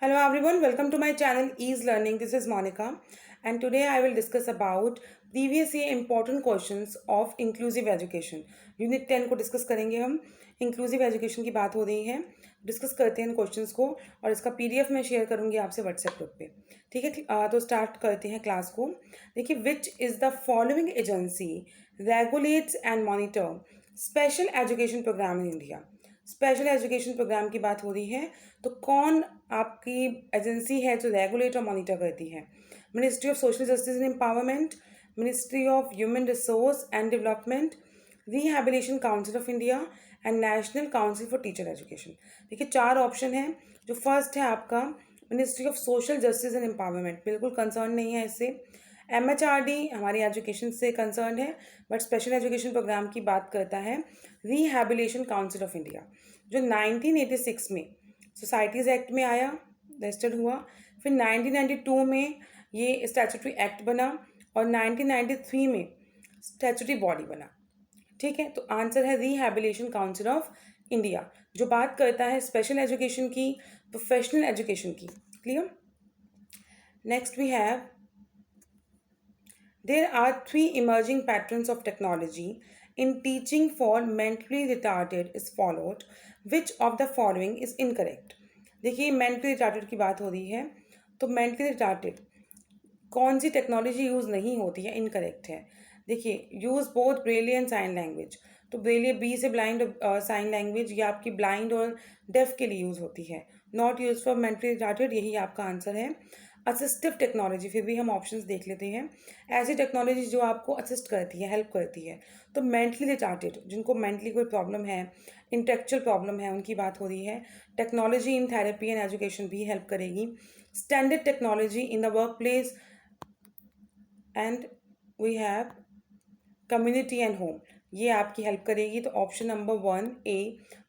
Hello everyone, welcome to my channel Ease Learning. This is Monica and today I will discuss about previous year important questions of inclusive education. Unit 10 को discuss करेंगे हम. Inclusive education की बात हो रही है. Discuss करते हैं इन क्वेश्चंस को और इसका पीडीएफ मैं शेयर करूंगी आपसे व्हाट्सएप ग्रुप पे. ठीक है, तो स्टार्ट करते हैं क्लास को. देखिए, which is the following agency regulates and monitor special education program in India. Special education program की बात हो रही है तो कौन आपकी एजेंसी है जो रेगुलेट और मॉनिटर करती है? Ministry of social justice and empowerment, ministry of human resource and development, rehabilitation council of India and national council for teacher education. देखिए, चार ऑप्शन है. जो फर्स्ट है आपका ministry of social justice and empowerment, बिल्कुल concern नहीं है इससे. MHRD हमारी एजुकेशन से कंसर्न है बट स्पेशल एजुकेशन प्रोग्राम की बात करता है. रिहैबिलिटेशन काउंसिल ऑफ इंडिया जो 1986 में सोसाइटीज़ एक्ट में आया, रजिस्टर्ड हुआ. फिर 1992 में ये स्टैट्यूटरी एक्ट बना और 1993 में स्टैट्यूटरी बॉडी बना. ठीक है, तो आंसर है रिहैबिलिटेशन काउंसिल ऑफ इंडिया जो बात करता है स्पेशल एजुकेशन की, प्रोफेशनल एजुकेशन की. Clear? Next we have there are three emerging patterns of technology in teaching for mentally retarded is followed. Which of the following is incorrect? देखिए, mentally retarded की बात हो रही है तो mentally retarded कौन सी टेक्नोलॉजी यूज़ नहीं होती है? इनकरेक्ट है. देखिए, use both Braille and sign language. तो ब्रेली बी से ब्लाइंड साइन लैंग्वेज ये आपकी ब्लाइंड और डेफ के लिए यूज़ होती है. Not use for mentally retarded, यही आपका आंसर है. असिस्टिव टेक्नोलॉजी, फिर भी हम ऑप्शंस देख लेते हैं. ऐसी टेक्नोलॉजी जो आपको असिस्ट करती है, हेल्प करती है. तो मेंटली रिटार्टेड जिनको मेंटली कोई प्रॉब्लम है, इंटेलेक्चुअल प्रॉब्लम है, उनकी बात हो रही है. Technology in therapy and education भी हेल्प करेगी. Standard technology in the work place and we have community and home, ये आपकी हेल्प करेगी. तो option number 1A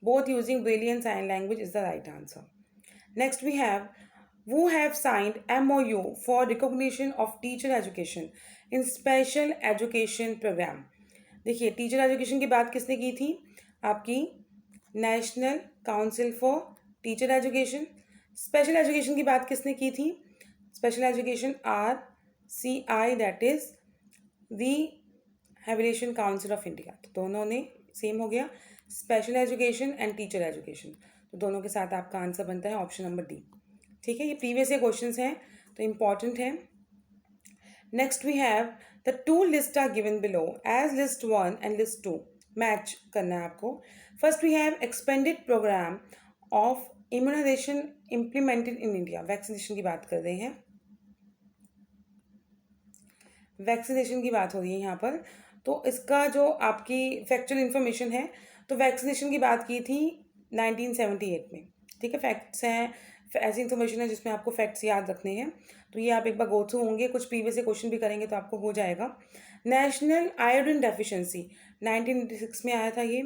both using Braille and sign language is the right answer. Next we have who have signed MOU for recognition of teacher education in special education program. देखिए, teacher education की बात किसने की थी? आपकी national council for teacher education. Special education की बात किसने की थी? Special education RCI, that is rehabilitation council of India. तो दोनों ने सेम हो गया, special education and teacher education. तो दोनों के साथ आपका आंसर बनता है ऑप्शन नंबर डी. ठीक है, ये प्रीवियस ईयर क्वेश्चंस हैं तो इम्पॉर्टेंट है. Next we have the two list are given below as list 1 and list 2. Match करना है आपको. First we have expanded program of immunization implemented in India. Vaccination की बात कर रहे हैं, वैक्सीनेशन की बात हो रही है यहाँ पर. तो इसका जो आपकी फैक्चुअल इन्फॉर्मेशन है, तो वैक्सीनेशन की बात की थी 1978 में. ठीक है, फैक्ट्स हैं, ऐसी इन्फॉर्मेशन है जिसमें आपको फैक्ट्स याद रखने हैं. तो ये आप एक बार गो थ्रू होंगे, कुछ प्रीवियस से क्वेश्चन भी करेंगे तो आपको हो जाएगा. नेशनल आयोडीन डेफिशिएंसी 1986 में आया था ये.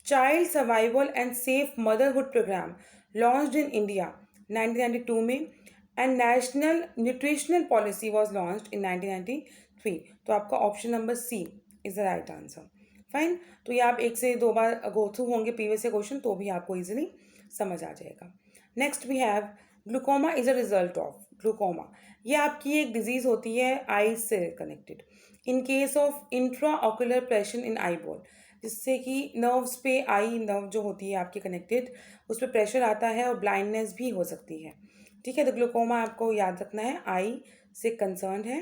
Child survival and safe motherhood program launched in India 1992 में. And national nutritional policy was launched in 1993. तो आपका option number C is the right answer. Fine, तो ये आप एक से दो बार गो थ्रू होंगे प्रीवियस से क्वेश्चन तो भी आपको इजीली समझ आ जाएगा. Next we have glaucoma is a result of. Glaucoma ये आपकी एक डिजीज़ होती है आईज से connected. In case of intra ocular pressure in eye ball, जिससे कि नर्व्स पे, आई नर्व जो होती है आपकी कनेक्टेड, उस पर प्रेशर आता है और ब्लाइंडनेस भी हो सकती है. ठीक है, तो ग्लूकोमा आपको याद रखना है, आई से कंसर्न है,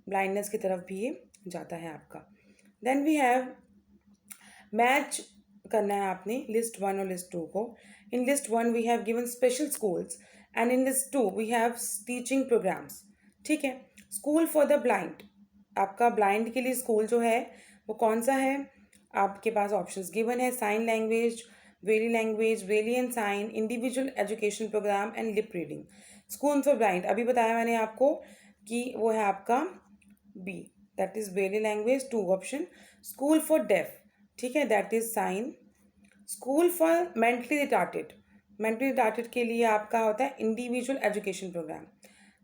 ब्लाइंडनेस की तरफ भी ये जाता है आपका. देन वी हैव मैच करना है आपने लिस्ट 1 और लिस्ट 2 को. In list 1 we have given special schools and in list 2 we have teaching programs. ठीक है, स्कूल फॉर द ब्लाइंड, आपका ब्लाइंड के लिए स्कूल जो है वो कौन सा है? आपके पास ऑप्शंस गिवन है, sign language, Braille and sign, individual education programme and lip reading. School for blind अभी बताया मैंने आपको कि वो है आपका B, that is Braille language, 2 option. School for deaf, ठीक है, that is sign. School for mentally retarded के लिए आपका होता है individual education program.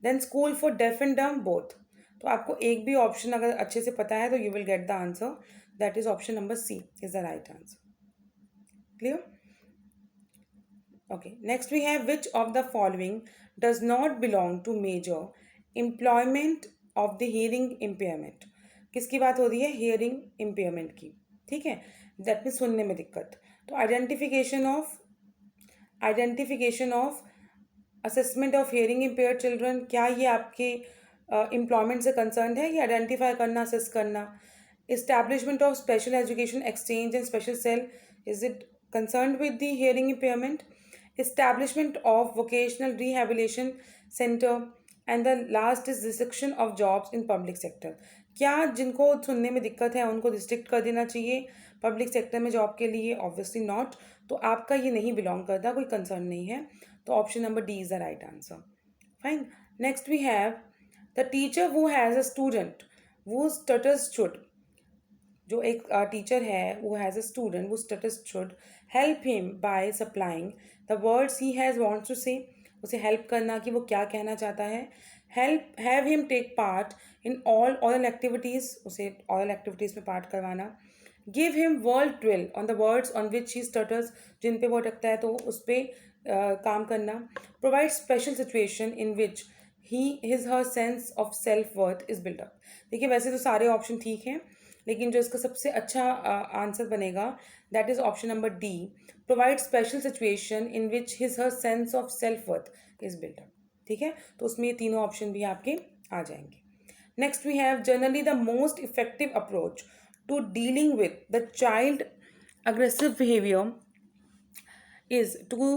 Then school for deaf and dumb both. तो आपको एक भी ऑप्शन अगर अच्छे से पता है तो you will get the answer, that is option number C is the right answer. Clear? Okay, next we have which of the following does not belong to major employment of the hearing impairment. किसकी बात हो रही है? Hearing impairment की। ठीक है, that mean सुनने में दिक्कत। तो identification of assessment of hearing impaired children, क्या ये आपके एम्प्लॉयमेंट से कंसर्न है? ये आइडेंटिफाई करना, असेस करना। Establishment of special education exchange and special cell, is it concern with the hearing impairment? Establishment of vocational rehabilitation center, and the last is restriction of jobs in public sector। क्या जिनको सुनने में दिक्कत है उनको restrict कर देना चाहिए पब्लिक सेक्टर में जॉब के लिए? Obviously not. तो आपका ये नहीं बिलोंग करता, कोई कंसर्न नहीं है। तो option number D is the right answer. Fine, next we have the teacher who has a student वो स्टटर्स शुड। जो एक टीचर है वो हैज़ अ स्टूडेंट वो stutters should help him by supplying the words he has wants to say. उसे help करना कि वो क्या कहना चाहता है। Help have him take part in all oral activities, उसे ऑरल एक्टिविटीज़ में पार्ट करवाना। Give him world drill on the words on which he stutters, जिन पे वो अटकता है तो उस पर काम करना। Provide special situation in which he his her sense of self worth is build up. देखिए वैसे तो सारे ऑप्शन ठीक हैं, लेकिन जो इसका सबसे अच्छा आंसर बनेगा that is option number D. Provide special situation in which his her sense of self worth is build up. ठीक है, तो उसमें ये तीनों ऑप्शन भी आपके आ जाएंगे। Next we have generally the most effective approach to dealing with the child aggressive behavior is to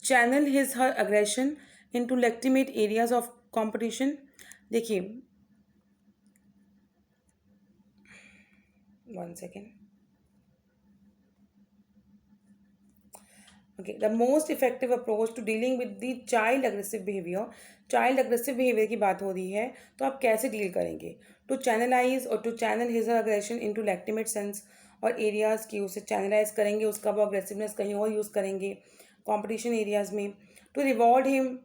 channel his her aggression into legitimate areas of competition। देखिए, one second. Okay, the most effective approach to dealing with the child aggressive behaviour. Child aggressive behaviour की बात हो रही है, तो आप कैसे deal करेंगे? टू चैनलाइज और to channel his aggression into legitimate sense और एरियाज की, उसे चैनलाइज करेंगे, उसका वो अग्रेसिवनेस कहीं और यूज़ करेंगे कॉम्पिटिशन एरियाज में। टू रिवॉर्ड हिम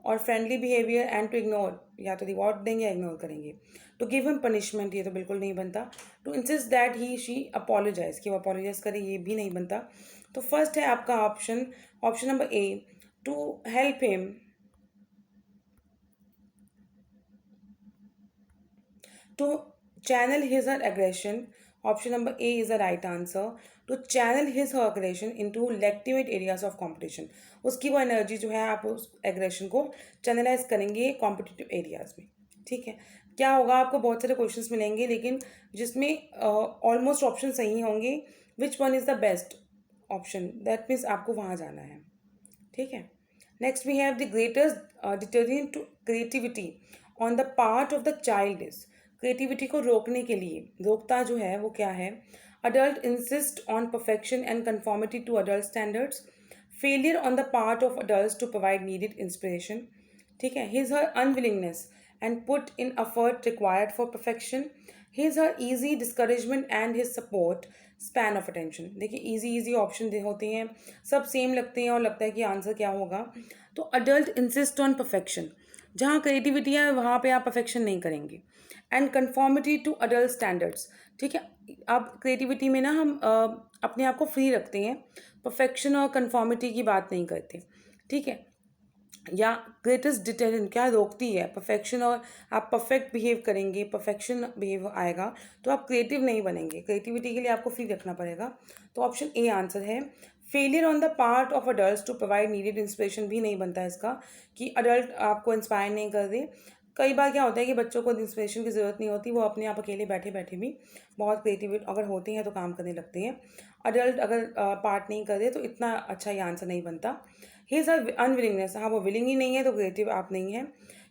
और friendly behaviour and to ignore, या तो रिवॉर्ड देंगे या इग्नोर करेंगे। टू गिव हिम पनिशमेंट, ये तो बिल्कुल नहीं बनता। To insist that he she apologise, कि वो अपोलोजाइज करे, ये भी नहीं बनता। तो फर्स्ट है आपका option, option number A, to help him to channel his her aggression. Option number A is the right answer. To channel his her aggression into legitimate areas of competition, उसकी वो एनर्जी जो है आप उस aggression को channelise करेंगे competitive areas में। ठीक है, क्या होगा? आपको बहुत सारे क्वेश्चंस मिलेंगे, लेकिन जिसमें ऑलमोस्ट ऑप्शन सही होंगे। Which one is the best option, that means आपको वहाँ जाना है। ठीक है, next we have the greatest detergent to creativity on the part of the child is. Creativity को रोकने के लिए रोकता जो है वो क्या है? Adult insist on perfection and conformity to adult standards. Failure on the part of adult to provide needed inspiration. ठीक है, his her unwillingness and put in effort required for perfection. His her easy discouragement and his support span of attention. देखिए easy easy option होते हैं, सब same लगते हैं और लगता है कि आंसर क्या होगा। तो अडल्ट इंसिस्ट ऑन परफेक्शन, जहाँ क्रिएटिविटी है वहाँ पे आप परफेक्शन नहीं करेंगे। And conformity to adult standards. ठीक है, अब क्रिएटिविटी में ना हम अपने आप को फ्री रखते हैं, परफेक्शन और कन्फॉर्मिटी की बात नहीं करते। ठीक है, या ग्रेटेस्ट डिटरेंट क्या रोकती है? परफेक्शन, और आप परफेक्ट बिहेव करेंगे, परफेक्शन बिहेव आएगा तो आप क्रिएटिव नहीं बनेंगे। क्रिएटिविटी के लिए आपको फ्री रखना पड़ेगा। तो ऑप्शन ए आंसर है। Failure on the part of adult to provide needed inspiration भी नहीं बनता इसका, कि अडल्ट आपको इंस्पायर नहीं कर दे। कई बार क्या होता है कि बच्चों को इंस्पिरेशन की ज़रूरत नहीं होती, वो अपने आप अकेले बैठे बैठे भी बहुत क्रिएटिव अगर होते हैं तो काम करने लगते हैं। अडल्ट अगर पार्ट नहीं करे तो इतना अच्छा ये आंसर नहीं बनता। हिज आर अनविलिंगनेस, हाँ वो विलिंग ही नहीं है तो क्रिएटिव आप नहीं है।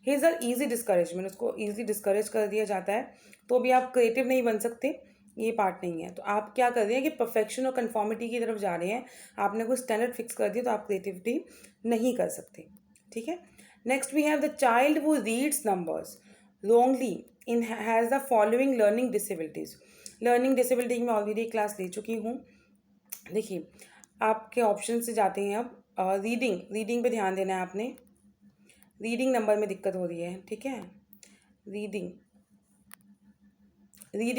हिज आर ईजी डिस्करेजमेंट, उसको ईजी डिस्करेज कर दिया जाता है तो भी आप क्रिएटिव नहीं बन सकते, ये पार्ट नहीं है। तो आप क्या कर रहे हैं कि परफेक्शन और कन्फॉर्मिटी की तरफ जा रहे हैं, आपने कोई स्टैंडर्ड फिक्स कर दिया तो आप क्रिएटिविटी नहीं कर सकते। ठीक है, next we have the child who reads numbers wrongly in has the following learning disabilities. Learning disability में ऑलरेडी क्लास ले चुकी हूँ। देखिए आपके ऑप्शन से जाते हैं अब। रीडिंग पे ध्यान देना है आपने। रीडिंग नंबर में दिक्कत हो रही है, ठीक है, रीडिंग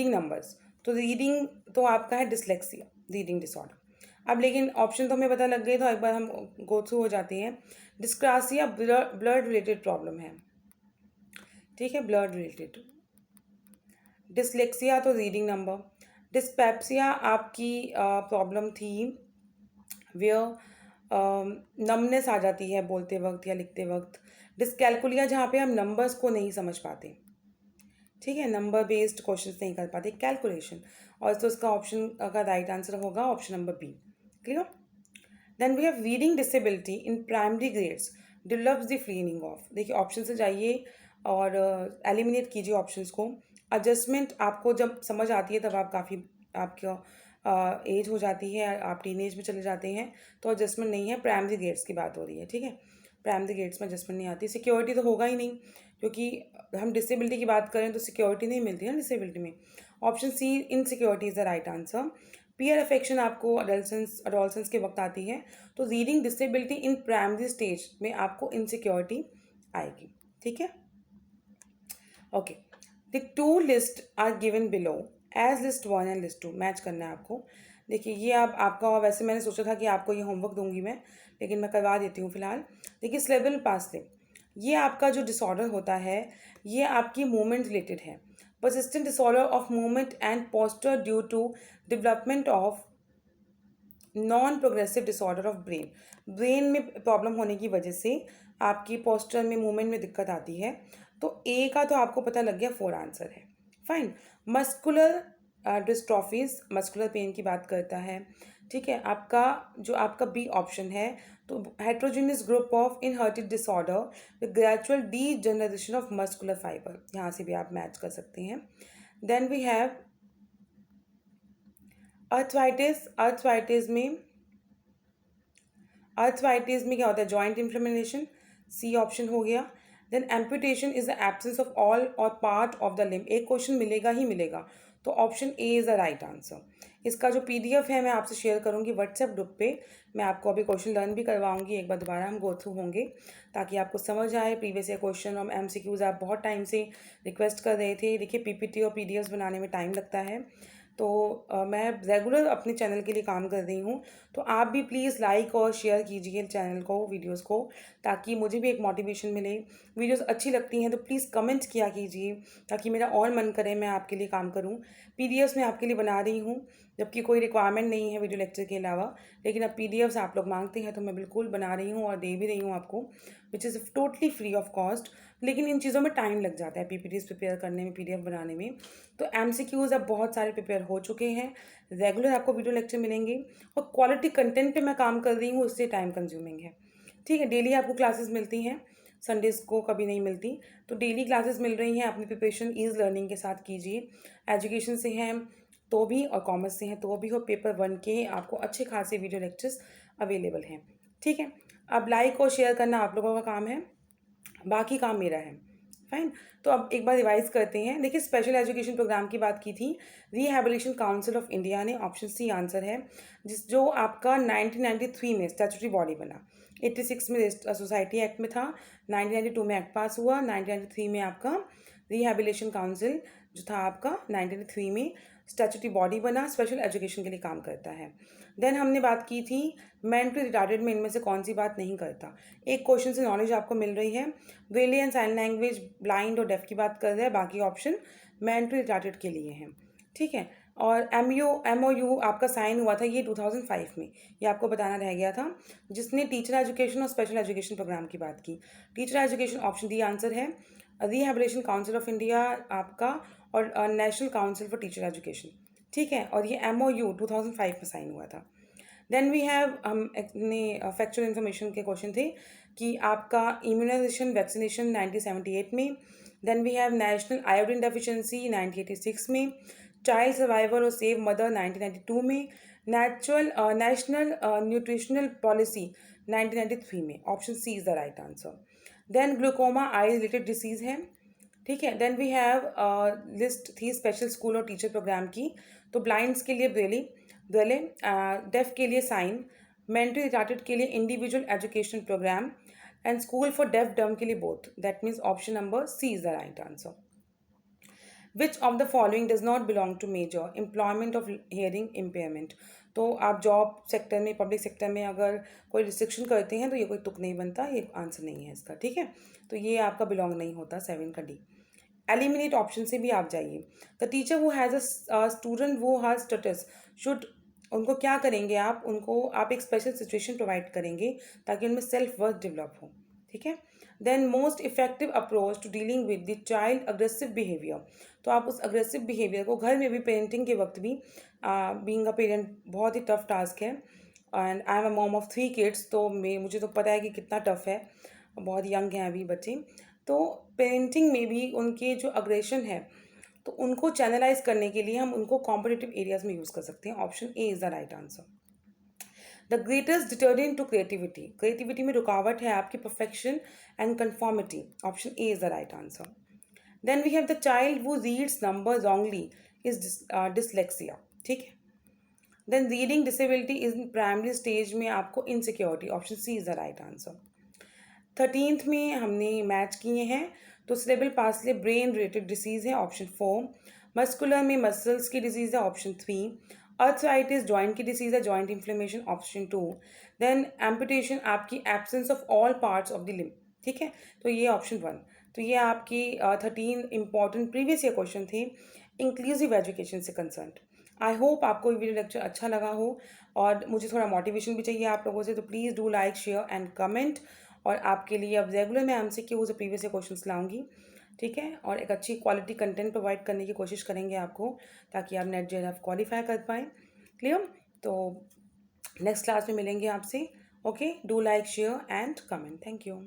नंबर्स। तो रीडिंग तो आपका है डिसलेक्सिया, रीडिंग डिसऑर्डर। अब लेकिन ऑप्शन तो हमें पता लग गए, तो एक बार हम गो थ्रू हो जाते हैं। डिस्क्रासिया ब्लड रिलेटेड प्रॉब्लम है, ठीक है, ब्लड रिलेटेड। डिसलेक्सिया तो रीडिंग नंबर। डिस्पेप्सिया आपकी प्रॉब्लम थी वेयर नमनेस आ जाती है बोलते वक्त या लिखते वक्त। डिसकैलकुलिया जहाँ पे हम नंबर्स को नहीं समझ पाते, ठीक है, नंबर बेस्ड क्वेश्चंस नहीं कर पाते, कैलकुलेशन। और तो उसका ऑप्शन का राइट आंसर होगा option number B. Clear? Then we have reading disability in primary grades develops the feeling of. देखिए ऑप्शन से जाइए और एलिमिनेट कीजिए ऑप्शंस को। एडजस्टमेंट आपको जब समझ आती है तब आप काफ़ी आपका एज हो जाती है, आप टीनेज में चले जाते हैं, तो एडजस्टमेंट नहीं है, प्राइमरी ग्रेड्स की बात हो रही है, ठीक है। प्राइमरी ग्रेड्स में एडजस्टमेंट नहीं आती। सिक्योरिटी तो होगा ही नहीं, क्योंकि हम डिसेबिलिटी की बात करें तो सिक्योरिटी नहीं मिलती है डिसेबिलिटी में। Option C insecurity is the right answer. Peer affection आपको अडोलसेंस के वक्त आती है, तो reading disability in primary stage में आपको इनसिक्योरिटी आएगी, ठीक है। Okay, the two list are given below as list 1 and list 2, match करना है आपको। देखिए ये आप आपका, वैसे मैंने सोचा था कि आपको ये होमवर्क दूंगी मैं, लेकिन मैं करवा देती हूँ फिलहाल। देखिए सेरेब्रल पाल्सी, ये आपका जो डिसऑर्डर होता है ये आपकी मूवमेंट रिलेटेड है। Persistent disorder of movement and posture due to development of non progressive disorder of brain. Brain में प्रॉब्लम होने की वजह से आपकी पोस्चर में मूवमेंट में दिक्कत आती है। तो ए का तो आपको पता लग गया, 4 आंसर है। फाइन। मस्कुलर डिस्ट्रॉफीज, मस्कुलर पेन की बात करता है, ठीक है। आपका जो आपका बी ऑप्शन है, तो heterogeneous group of inherited disorder with gradual degeneration of muscular fibre, यहाँ से भी आप मैच कर सकते हैं। Then we have arthritis. Arthritis में क्या होता है, जॉइंट इन्फ्लेमेशन, सी ऑप्शन हो गया। Then amputation is the absence of all और पार्ट ऑफ द लिम्ब, एक क्वेश्चन मिलेगा ही मिलेगा, तो option A is the right answer. इसका जो पीडीएफ है मैं आपसे शेयर करूंगी व्हाट्सएप ग्रुप पे। मैं आपको अभी क्वेश्चन लर्न भी करवाऊंगी, एक बार दोबारा हम गो थ्रू होंगे ताकि आपको समझ आए प्रीवियस ईयर क्वेश्चन और एमसीक्यूज। आप बहुत टाइम से रिक्वेस्ट कर रहे थे। देखिए पीपीटी और पीडीएफ बनाने में टाइम लगता है, तो मैं रेगुलर अपने चैनल के लिए काम कर रही हूँ, तो आप भी प्लीज़ लाइक और शेयर कीजिए चैनल को, वीडियोस को, ताकि मुझे भी एक मोटिवेशन मिले। वीडियोस अच्छी लगती हैं तो प्लीज़ कमेंट किया कीजिए ताकि मेरा और मन करे मैं आपके लिए काम करूँ। पीडीएफ्स मैं आपके लिए बना रही हूँ, जबकि कोई रिक्वायरमेंट नहीं है वीडियो लेक्चर के अलावा, लेकिन अब पीडीएफ्स आप लोग मांगते हैं तो मैं बिल्कुल बना रही हूँ और दे भी रही हूँ आपको, which is totally free of cost. लेकिन इन चीज़ों में टाइम लग जाता है, पीपीटीज प्रिपेयर करने में, पीडीएफ बनाने में। तो एमसीक्यूज अब बहुत सारे प्रिपेयर हो चुके हैं, रेगुलर आपको वीडियो लेक्चर मिलेंगे, और क्वालिटी कंटेंट पे मैं काम कर रही हूँ, उससे टाइम कंज्यूमिंग है, ठीक है। डेली आपको क्लासेस मिलती हैं, संडेज़ को कभी नहीं मिलती, तो डेली क्लासेस मिल रही हैं। अपनी प्रिपरेशन ईज लर्निंग के साथ कीजिए। एजुकेशन से हैं तो भी और कॉमर्स से हैं तो भी, और पेपर 1 के आपको अच्छे खासे वीडियो लेक्चर्स अवेलेबल हैं, ठीक है। अब लाइक और शेयर करना आप लोगों का काम है, बाकी काम मेरा है। फाइन। तो अब एक बार रिवाइज करते हैं। देखिए स्पेशल एजुकेशन प्रोग्राम की बात की थी, रिहैबिलिटेशन काउंसिल ऑफ इंडिया ने, ऑप्शन सी आंसर है, जो आपका 1993 में स्टैट्यूटरी बॉडी बना। 86 में सोसाइटी एक्ट में था, 1992 में एक्ट पास हुआ, 1993 में आपका रिहैबिलिटेशन काउंसिल जो था आपका 1993 में स्टैट्यूटरी बॉडी बना, स्पेशल एजुकेशन के लिए काम करता है। देन हमने बात की थी मेंटली रिटार्डेड में इनमें से कौन सी बात नहीं करता। एक क्वेश्चन से नॉलेज आपको मिल रही है, Braille and sign language, blind और डेफ की बात कर रहे हैं, बाकी ऑप्शन मेंटली रिटार्डेड के लिए हैं, ठीक है। और MOU आपका साइन हुआ था ये 2005 में, ये आपको बताना रह गया था, जिसने टीचर एजुकेशन और स्पेशल एजुकेशन प्रोग्राम की बात की। Teacher education option D answer है। रिहैबिलिटेशन काउंसिल ऑफ इंडिया आपका, और national council for teacher education, ठीक है। और ये MOU 2005 में साइन हुआ था। देन वी हैव, हम अपने फैक्चुअल इन्फॉर्मेशन के क्वेश्चन थे कि आपका इम्यूनाइजेशन वैक्सीनेशन 1978 में। Then we have national iodine deficiency 1986 में। चाइल्ड सर्वाइवल और सेव मदर 1992 में। नेशनल न्यूट्रिशनल पॉलिसी 1993 में। Option C is the right answer. Then glaucoma eye related disease है, ठीक है। देन वी हैव लिस्ट थी स्पेशल स्कूल और टीचर प्रोग्राम की, तो ब्लाइंड्स के लिए ब्रेले, डेफ के लिए साइन, मेंटली रिटार्डेड के लिए individual education programme, and school for deaf dumb के लिए both. That means option number C is the right answer. Which of the following does not belong to major employment of hearing impairment. तो आप job sector में, public sector में अगर कोई restriction करते हैं तो ये कोई तुक नहीं बनता, ये आंसर नहीं है इसका, ठीक है। तो ये आपका बिलोंग नहीं होता 7 का डी। एलिमिनेट ऑप्शन से भी आप जाइए। The teacher who has a student वो हैज़ स्टेटस शुड, उनको क्या करेंगे आप, उनको आप एक स्पेशल सिचुएशन प्रोवाइड करेंगे ताकि उनमें सेल्फ वर्थ डेवलप हो, ठीक है। Then most effective approach to dealing with the child aggressive behaviour, तो आप उस अग्रेसिव बिहेवियर को घर में भी, पेरेंटिंग के वक्त भी, बीइंग अ पेरेंट बहुत ही टफ टास्क है, and I am a mom of 3 kids, तो मुझे तो पता है कि कितना टफ है, बहुत यंग हैं अभी बच्चे। तो पेरेंटिंग में भी उनके जो अग्रेशन है तो उनको चैनलाइज करने के लिए हम उनको कॉम्पिटिटिव एरियाज में यूज़ कर सकते हैं। Option A is the right answer. The greatest detergent to creativity, creativity में रुकावट है आपकी perfection and conformity. Option A is the right answer. Then we have the child वो reads number wrongly is dyslexia, ठीक है। Then reading disability is in primary stage में आपको insecurity. Option C is the right answer. 13th में हमने match किए हैं, तो cerebral palsy brain related disease है। ऑप्शन 4। मस्कुलर में मसल्स की डिजीज़ है। ऑप्शन 3। अर्थराइटिस जॉइंट की डिसीज़ है, joint inflammation. Option 2। Then amputation आपकी absence of all parts of the limb, ठीक है, तो ये ऑप्शन 1। तो ये आपकी 13 इंपॉर्टेंट प्रीवियस ईयर क्वेश्चन थे इंक्लूसिव एजुकेशन से कंसर्न। आई होप आपको ये वीडियो लेक्चर अच्छा लगा हो, और मुझे थोड़ा मोटिवेशन भी चाहिए आप लोगों से, तो please do like, share and comment. और आपके लिए अब रेगुलर मैं MCQs प्रीवियस ईयर क्वेश्चंस लाऊंगी, ठीक है, और एक अच्छी क्वालिटी कंटेंट प्रोवाइड करने की कोशिश करेंगे आपको, ताकि आप नेट JEE क्वालिफाई कर पाएँ। क्लियर? तो नेक्स्ट क्लास में मिलेंगे आपसे। Okay, do like, share and comment. Thank you.